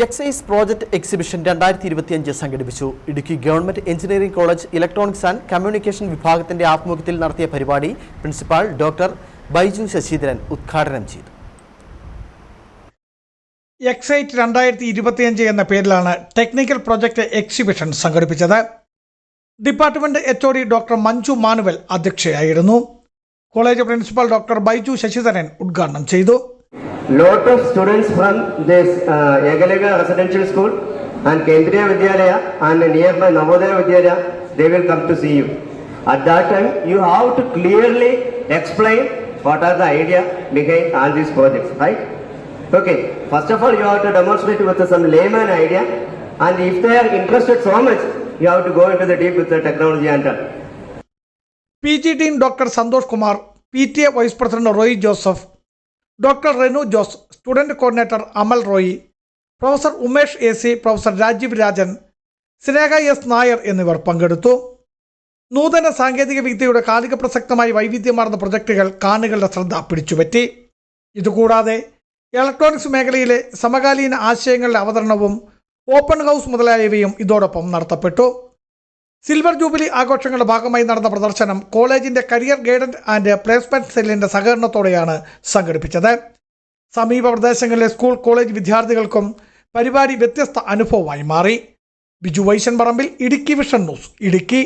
Excise project exhibition 2025 സംഘടിപ്പിച്ചു. Idukki government engineering college electronics and communication വിഭാഗത്തിന്റെ ആഭിമുഖ്യത്തിൽ നടത്തിയ പരിപാടി പ്രിൻസിപ്പാൾ ഡോക്ടർ ബൈജു ശശിധരൻ ഉദ്ഘാടനം ചെയ്തു. എക്സൈറ്റ് 2025 എന്ന പേരിലാണ് ടെക്നിക്കൽ പ്രോജക്ട് എക്സിബിഷൻ സംഘടിപ്പിച്ചത്. Department HOD doctor Manju Manuel അധ്യക്ഷയായിരുന്നു. College principal doctor Baiju Sasidharan ഉദ്ഘാടനം ചെയ്തു. Lot of students from this Egalega Residential School and Kendriya Vidyalaya and nearby Navodaya Vidyalaya, they will come to see you. At that time, you have to clearly explain what are the idea behind all these projects, right? Okay, first of all, you have to demonstrate with some layman idea, and if they are interested so much, you have to go into the deep with the technology and all. PG Dean Dr. Santosh Kumar, PTA Vice President Roy Joseph, Dr. Renu Jose, Student Coordinator Amal Roy, Professor Umesh AC, Professor Rajiv Rajan, Sinega S. Nair എന്നിവർ പങ്കെടുത്തു. നൂതന സാങ്കേതിക വിദ്യയുടെ കാലിക പ്രസക്തമായി വൈവിധ്യമാർന്ന പ്രൊജക്ടുകൾ കാണികളുടെ ശ്രദ്ധ പിടിച്ചുപറ്റി. ഇതുകൂടാതെ ഇലക്ട്രോണിക്സ് മേഖലയിലെ സമകാലീന ആശയങ്ങളുടെ അവതരണവും ഓപ്പൺ ഹൗസ് മുതലായവയും ഇതോടൊപ്പം നടത്തപ്പെട്ടു. സിൽവർ ജൂബിലി ആഘോഷങ്ങളുടെ ഭാഗമായി നടന്ന പ്രദർശനം കോളേജിന്റെ കരിയർ ഗൈഡൻസ് ആൻഡ് പ്ലേസ്മെന്റ് സെല്ലിന്റെ സഹകരണത്തോടെയാണ് സംഘടിപ്പിച്ചത്. സമീപ പ്രദേശങ്ങളിലെ സ്കൂൾ കോളേജ് വിദ്യാർത്ഥികൾക്കും പരിപാടി വ്യത്യസ്ത അനുഭവമായി മാറി. ബിജു വൈശൻ പറമ്പിൽ, ഇടുക്കി വിഷൻ ന്യൂസ്, ഇടുക്കി.